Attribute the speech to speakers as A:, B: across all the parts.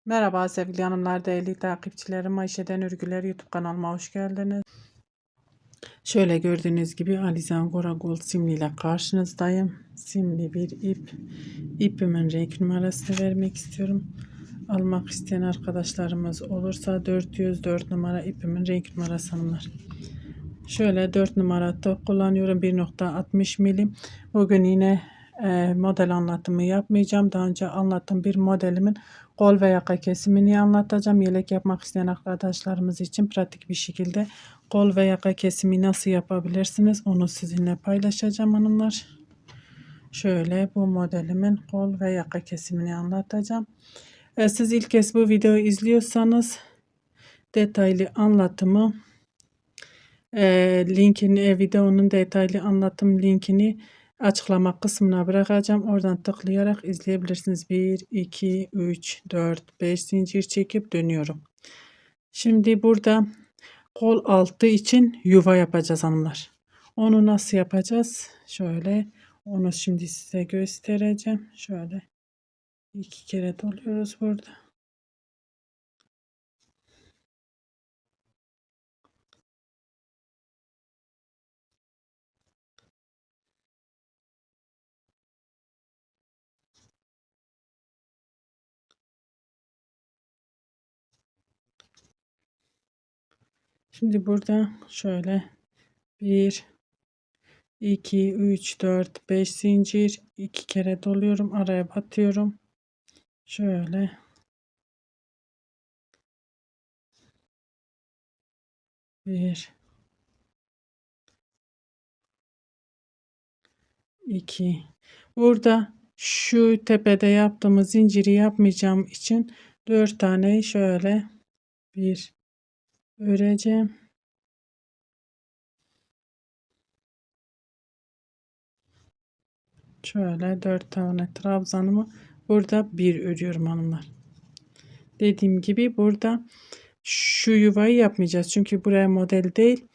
A: Merhaba sevgili hanımlar, değerli takipçilerim. Ayşe'den Örgüler YouTube kanalıma hoş geldiniz. Şöyle gördüğünüz gibi Alizan Goragol simli ile karşınızdayım. Simli bir ip. İpimin renk numarasını vermek istiyorum. Almak isteyen arkadaşlarımız olursa 404 numara ipimin renk numarası hanımlar. Şöyle 4 numara top kullanıyorum. 1.60 milim. Bugün yine model anlatımı yapmayacağım. Daha önce anlattığım bir modelimin kol ve yaka kesimini anlatacağım. Yelek yapmak isteyen arkadaşlarımız için pratik bir şekilde kol ve yaka kesimi nasıl yapabilirsiniz onu sizinle paylaşacağım hanımlar. Şöyle bu modelimin kol ve yaka kesimini anlatacağım. Siz ilk kez bu videoyu izliyorsanız detaylı anlatımı linkini, videonun detaylı anlatım linkini açıklama kısmına bırakacağım. Oradan tıklayarak izleyebilirsiniz. 1, 2, 3, 4, 5 zincir çekip dönüyorum. Şimdi burada kol altı için yuva yapacağız hanımlar. Onu nasıl yapacağız? Şöyle onu şimdi size göstereceğim. Şöyle 2 kere doluyoruz burada. Şimdi burada şöyle 1, 2, 3, 4, 5 zincir 2 kere doluyorum. Araya batıyorum. Şöyle 1, 2. Burada şu tepede yaptığımız zinciri yapmayacağım için 4 tane şöyle bir öreceğim. Şöyle 4 tane trabzanımı burada bir örüyorum hanımlar. Dediğim gibi burada şu yuvayı yapmayacağız. Çünkü buraya model değil.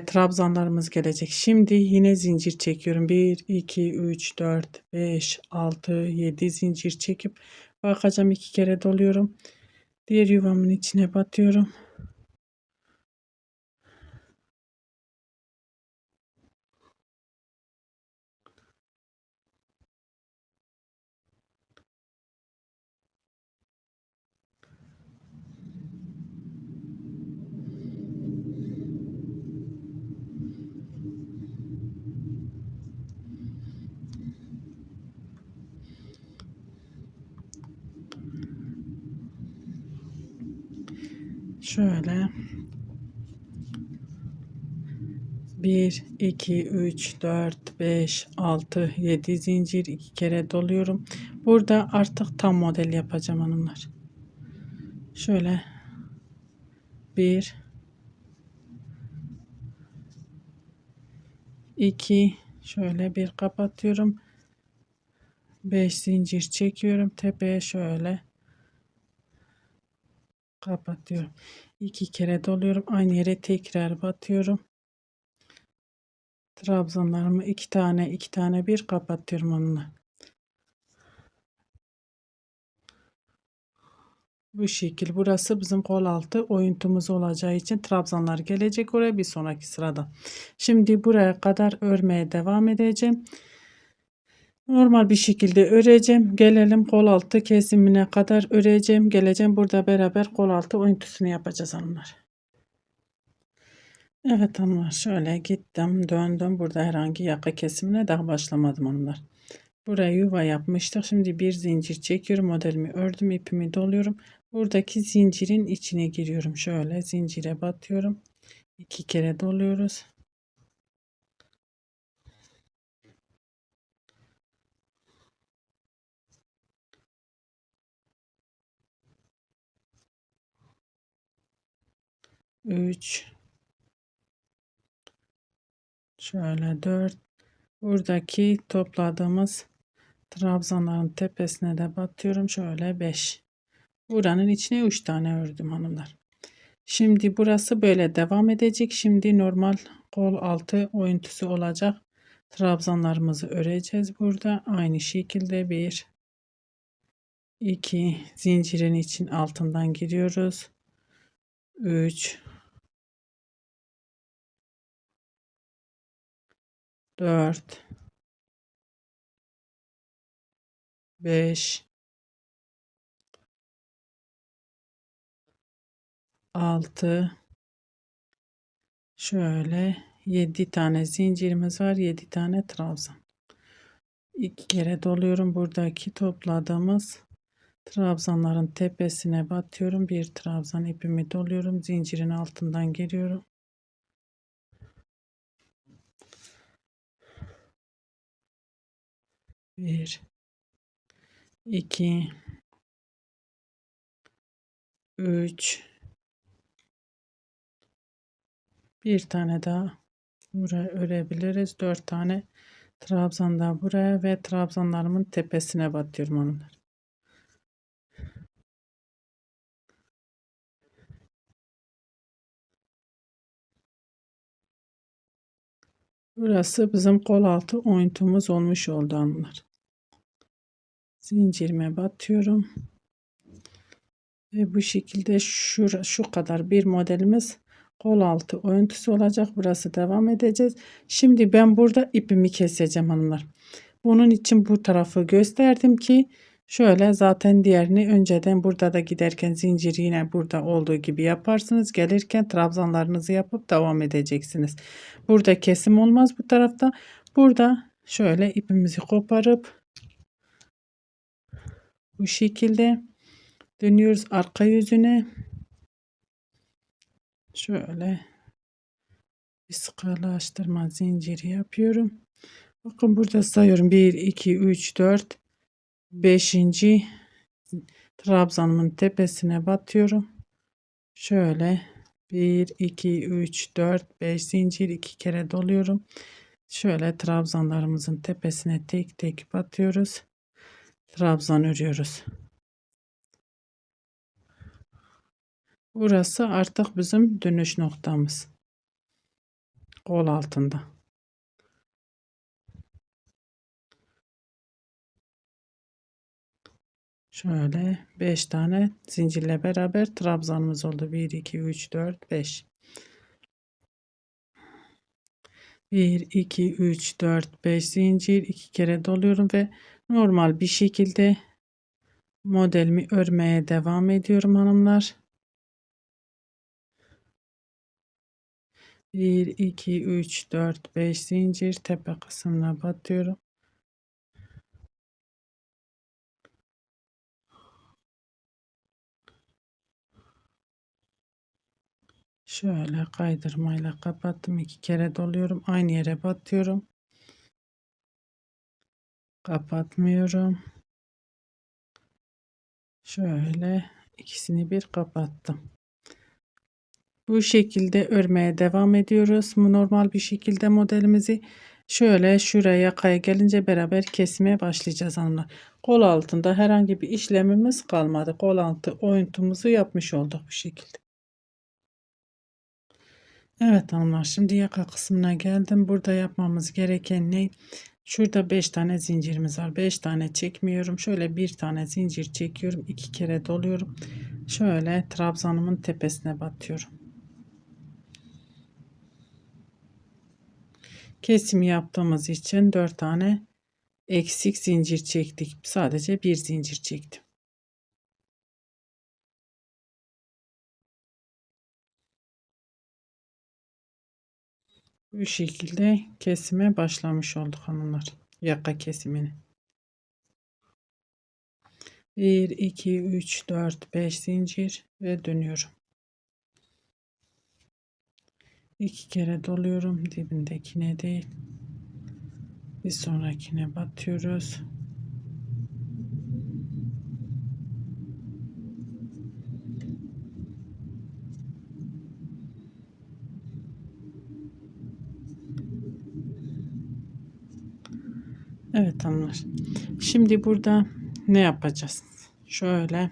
A: Trabzanlarımız gelecek. Şimdi yine zincir çekiyorum. 1, 2, 3, 4, 5, 6, 7 zincir çekip bakacağım 2 kere doluyorum. Diğer yuvamın içine batıyorum. Şöyle 1, 2, 3, 4, 5, 6, 7 zincir 2 kere doluyorum. Burada artık tam model yapacağım hanımlar. Şöyle 1, 2, şöyle bir kapatıyorum. 5 zincir çekiyorum. Tepeye şöyle kapatıyorum. 2 kere doluyorum. Aynı yere tekrar batıyorum. Trabzanlarımı 2 tane 2 tane bir kapatıyorum onunla. Bu şekil. Burası bizim kol altı oyuntumuz olacağı için trabzanlar gelecek oraya bir sonraki sırada. Şimdi buraya kadar örmeye devam edeceğim. Normal bir şekilde öreceğim. Gelelim kol altı kesimine kadar öreceğim. Geleceğim burada beraber kol altı oyuntusunu yapacağız hanımlar. Evet hanımlar şöyle gittim döndüm. Burada herhangi yaka kesimine daha başlamadım hanımlar. Buraya yuva yapmıştık. Şimdi bir zincir çekiyorum. Modelimi ördüm. İpimi doluyorum. Buradaki zincirin içine giriyorum. Şöyle zincire batıyorum. 2 kere doluyoruz. Üç. Şöyle 4. Buradaki topladığımız trabzanların tepesine de batıyorum. Şöyle 5. Buranın içine 3 tane ördüm hanımlar. Şimdi burası böyle devam edecek. Şimdi normal kol altı oyuntusu olacak. Trabzanlarımızı öreceğiz burada. Aynı şekilde 1, 2 zincirin için altından giriyoruz. 3 4 5 6 şöyle 7 tane zincirimiz var. 7 tane trabzan. 2 kere doluyorum. Buradaki topladığımız trabzanların tepesine batıyorum. Bir trabzan ipimi doluyorum. Zincirin altından giriyorum. Bir, iki, üç, bir tane daha buraya örebiliriz. 4 tane trabzan da buraya ve trabzanlarımın tepesine batıyorum onları. Burası bizim kol altı oyuntumuz olmuş oldu hanımlar. Zincirime batıyorum. Ve bu şekilde şu kadar bir modelimiz kol altı oyuntusu olacak. Burası devam edeceğiz. Şimdi ben burada ipimi keseceğim hanımlar. Bunun için bu tarafı gösterdim ki şöyle zaten diğerini önceden burada da giderken zinciri yine burada olduğu gibi yaparsınız. Gelirken trabzanlarınızı yapıp devam edeceksiniz. Burada kesim olmaz bu tarafta. Burada şöyle ipimizi koparıp bu şekilde dönüyoruz arka yüzüne. Şöyle bir sıkılaştırma zinciri yapıyorum. Bakın burada sayıyorum. 1, 2, 3, 4, 5. trabzanımın tepesine batıyorum. Şöyle 1, 2, 3, 4, 5 zincir 2 kere doluyorum. Şöyle trabzanlarımızın tepesine tek tek batıyoruz. Trabzan örüyoruz. Burası artık bizim dönüş noktamız. Kol altında. Şöyle 5 tane zincirle beraber trabzanımız oldu. 1, 2, 3, 4, 5. 1, 2, 3, 4, 5 zincir 2 kere doluyorum ve normal bir şekilde modelimi örmeye devam ediyorum hanımlar. 1, 2, 3, 4, 5 zincir tepe kısmına batıyorum. Şöyle kaydırmayla kapattım. 2 kere doluyorum. Aynı yere batıyorum. Kapatmıyorum. Şöyle ikisini bir kapattım. Bu şekilde örmeye devam ediyoruz. Normal bir şekilde modelimizi şöyle şuraya yakaya gelince beraber kesmeye başlayacağız hanımlar. Kol altında herhangi bir işlemimiz kalmadı. Kol altı oyuntumuzu yapmış olduk bu şekilde. Evet hanımlar, şimdi yaka kısmına geldim. Burada yapmamız gereken ne? Şurada 5 tane zincirimiz var. 5 tane çekmiyorum. Şöyle bir tane zincir çekiyorum. 2 kere doluyorum. Şöyle trabzanımın tepesine batıyorum. Kesim yaptığımız için 4 tane eksik zincir çektik. Sadece bir zincir çektim. Bu şekilde kesime başlamış olduk hanımlar. Yaka kesimini. 1, 2, 3, 4, 5 zincir ve dönüyorum. 2 kere doluyorum. Dibindekine değil. Bir sonrakine batıyoruz. Evet hanımlar. Şimdi burada ne yapacağız? Şöyle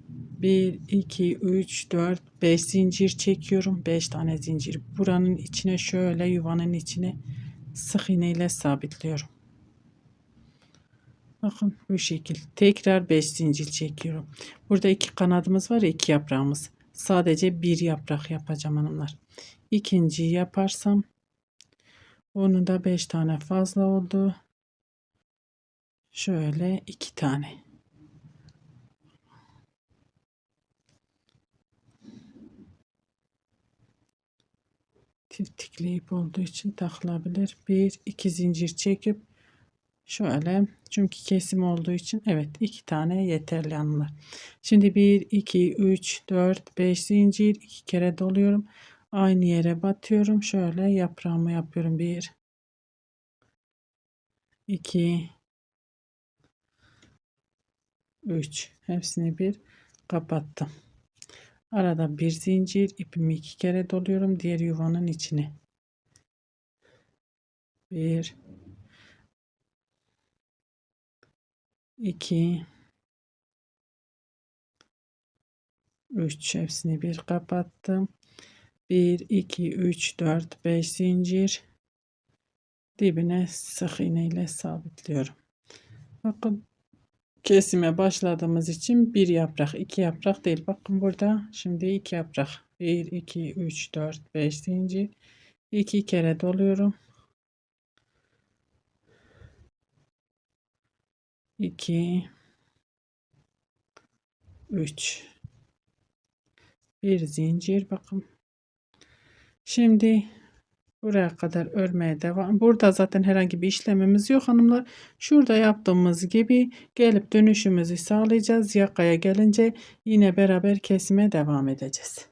A: 1, 2, 3, 4, 5 zincir çekiyorum. 5 tane zincir. Buranın içine şöyle yuvanın içine sık iğne ile sabitliyorum. Bakın bu şekil. Tekrar 5 zincir çekiyorum. Burada 2 kanadımız var ya, 2 yaprağımız. Sadece bir yaprak yapacağım hanımlar. İkinciyi yaparsam onun da 5 tane fazla oldu. Şöyle 2 tane. Tiftikli ip olduğu için takılabilir. 1-2 zincir çekip şöyle, çünkü kesim olduğu için evet 2 tane yeterli hanımlar. Şimdi 1 2 3 4 5 zincir, 2 kere doluyorum. Aynı yere batıyorum. Şöyle yaprağımı yapıyorum. 1 2 3, hepsini bir kapattım. Arada bir zincir, ipimi 2 kere doluyorum diğer yuvanın içine. 1 2 3, hepsini bir kapattım. 1 2 3 4 5 zincir, dibine sık iğne ile sabitliyorum. Bakın, kesime başladığımız için bir yaprak, 2 yaprak değil. Bakın burada şimdi 2 yaprak. 1 2 3 4 5 zincir, 2 kere doluyorum. 2 3, bir zincir. Bakın şimdi buraya kadar örmeye devam. Burada zaten herhangi bir işlemimiz yok hanımlar. Şurada yaptığımız gibi gelip dönüşümüzü sağlayacağız. Yakaya gelince yine beraber kesime devam edeceğiz.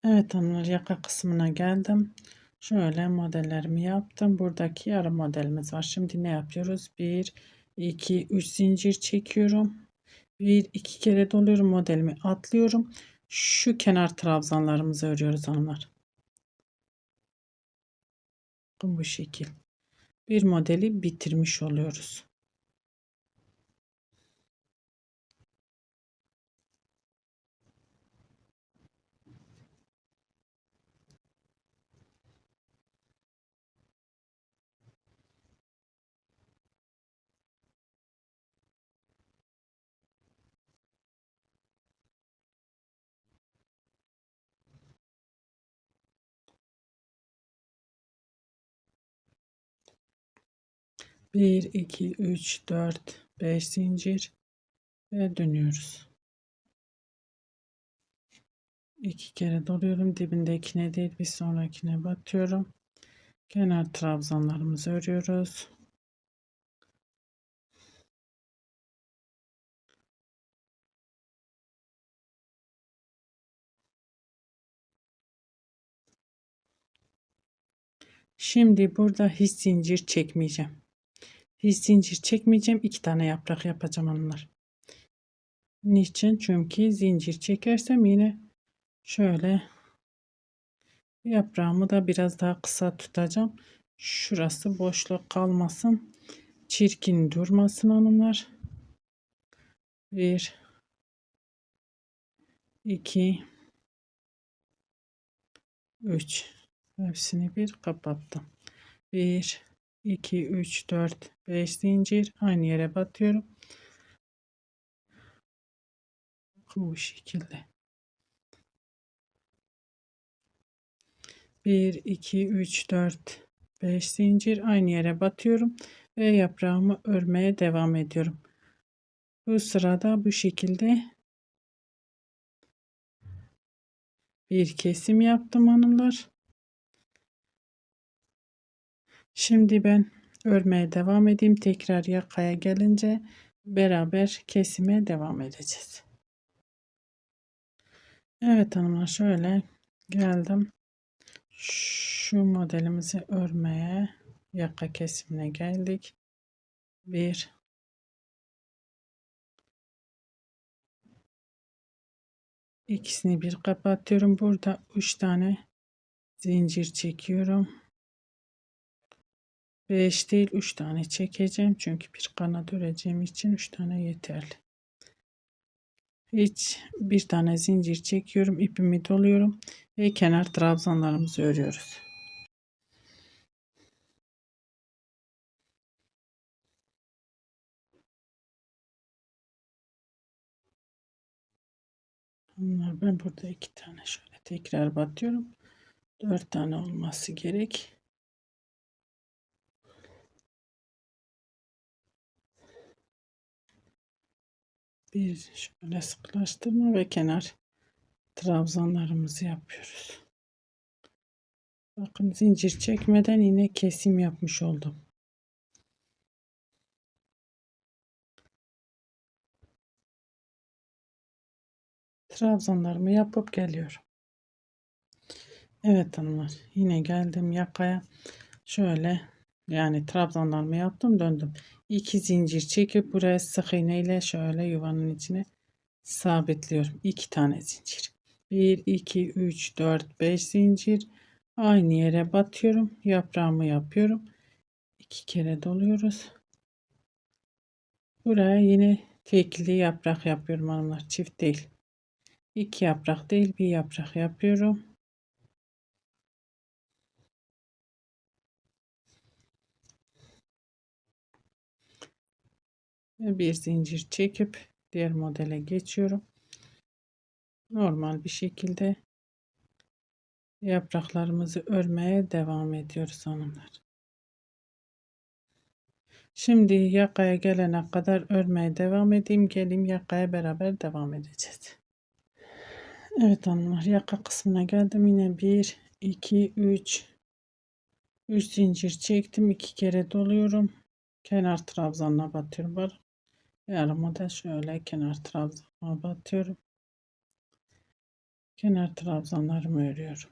A: Evet hanımlar, yaka kısmına geldim. Şöyle modellerimi yaptım. Buradaki yarım modelimiz var. Şimdi ne yapıyoruz? 1 2 3 zincir çekiyorum. 1 2 kere doluyorum, modelimi atlıyorum. Şu kenar trabzanlarımızı örüyoruz hanımlar. Bu şekil. Bir modeli bitirmiş oluyoruz. Bir 2 3 4 5 zincir ve dönüyoruz. 2 kere doluyorum. Dibindekine değil, bir sonrakine batıyorum. Kenar trabzanlarımızı örüyoruz. Şimdi burada hiç zincir çekmeyeceğim. Hiç zincir çekmeyeceğim. 2 tane yaprak yapacağım onlar. Niçin? Çünkü zincir çekersem yine şöyle yaprağımı da biraz daha kısa tutacağım. Şurası boşluk kalmasın. Çirkin durmasın hanımlar. 1 2 3, hepsini bir kapattım. 1 2 3 4 5 zincir, aynı yere batıyorum. Bu şekilde. 1 2 3 4 5 zincir, aynı yere batıyorum ve yaprağımı örmeye devam ediyorum. Bu sırada bu şekilde bir kesim yaptım hanımlar. Şimdi ben örmeye devam edeyim. Tekrar yakaya gelince beraber kesime devam edeceğiz. Evet hanımlar, şöyle geldim. Şu modelimizi örmeye, yaka kesimine geldik. Bir ikisini bir kapatıyorum. Burada 3 tane zincir çekiyorum. 5 değil, 3 tane çekeceğim. Çünkü bir kanat öreceğim için 3 tane yeterli. Hiç bir tane zincir çekiyorum. İpimi doluyorum ve kenar trabzanlarımızı örüyoruz. Bunlar ben burada 2 tane şöyle tekrar batıyorum. 4 tane olması gerek. Bir şöyle sıkılaştırma ve kenar trabzanlarımızı yapıyoruz. Bakın zincir çekmeden yine kesim yapmış oldum. Trabzanlarımı yapıp geliyorum. Evet hanımlar, yine geldim yakaya. Şöyle yani trabzanlarımı yaptım, döndüm. 2 zincir çekip buraya sık iğne ile şöyle yuvanın içine sabitliyorum. 2 tane zincir. 1 2 3 4 5 zincir. Aynı yere batıyorum. Yaprağımı yapıyorum. 2 kere doluyoruz. Buraya yine tekli yaprak yapıyorum hanımlar. Çift değil. 2 yaprak değil, bir yaprak yapıyorum. Ve bir zincir çekip diğer modele geçiyorum. Normal bir şekilde yapraklarımızı örmeye devam ediyoruz hanımlar. Şimdi yakaya gelene kadar örmeye devam edeyim. Geleyim yakaya beraber devam edeceğiz. Evet hanımlar, yaka kısmına geldim. Yine 1 2 3 zincir çektim. 2 kere doluyorum. Kenar trabzanına batıyorum. Var. Yarıma da şöyle kenar trabzanına batıyorum. Kenar trabzanlarımı örüyorum.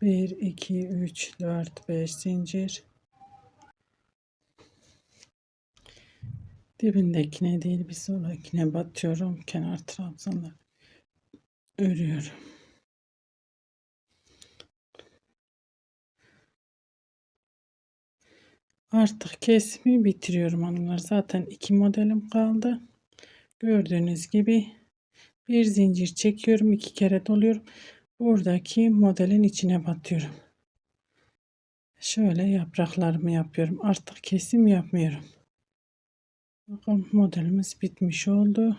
A: Bir 2 3 4 5 zincir. Dibindekine değil bir sonrakine batıyorum. Kenar trabzanları örüyorum. Artık kesimi bitiriyorum hanımlar. Zaten 2 modelim kaldı. Gördüğünüz gibi bir zincir çekiyorum. 2 kere doluyorum. Buradaki modelin içine batıyorum. Şöyle yapraklarımı yapıyorum. Artık kesim yapmıyorum. Bakın modelimiz bitmiş oldu.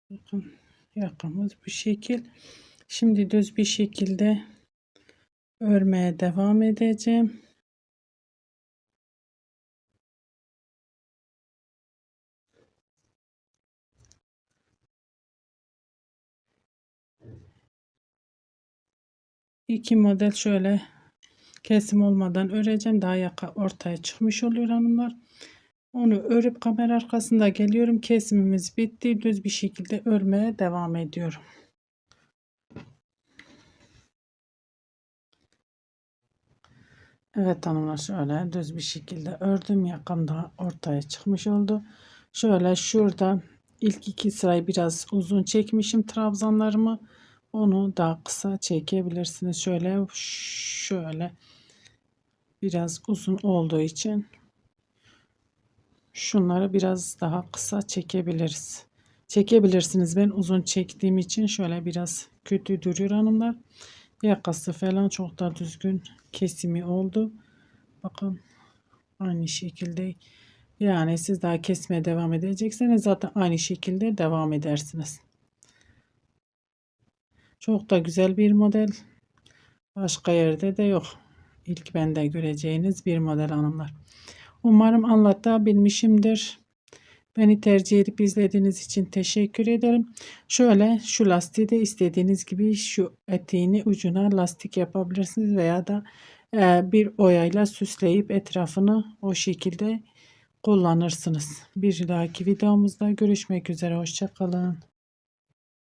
A: Bakın yakamız bu şekil. Şimdi düz bir şekilde örmeye devam edeceğim. İki model şöyle kesim olmadan öreceğim. Daha yaka ortaya çıkmış oluyor hanımlar. Onu örüp kamera arkasında geliyorum. Kesimimiz bitti. Düz bir şekilde örmeye devam ediyorum. Evet hanımlar, şöyle düz bir şekilde ördüm. Yakamda ortaya çıkmış oldu. Şöyle şurada ilk 2 sırayı biraz uzun çekmişim trabzanlarımı. Onu daha kısa çekebilirsiniz. Şöyle biraz uzun olduğu için şunları biraz daha kısa çekebiliriz. Çekebilirsiniz. Ben uzun çektiğim için şöyle biraz kötü duruyor hanımlar. Yakası falan çok da düzgün kesimi oldu. Bakın aynı şekilde, yani siz daha kesmeye devam edecekseniz zaten aynı şekilde devam edersiniz. Çok da güzel bir model. Başka yerde de yok. İlk bende göreceğiniz bir model hanımlar. Umarım anlatabilmişimdir. Beni tercih edip izlediğiniz için teşekkür ederim. Şöyle şu lastiği de istediğiniz gibi şu eteğini ucuna lastik yapabilirsiniz veya da bir oyayla süsleyip etrafını o şekilde kullanırsınız. Bir dahaki videomuzda görüşmek üzere. Hoşça kalın.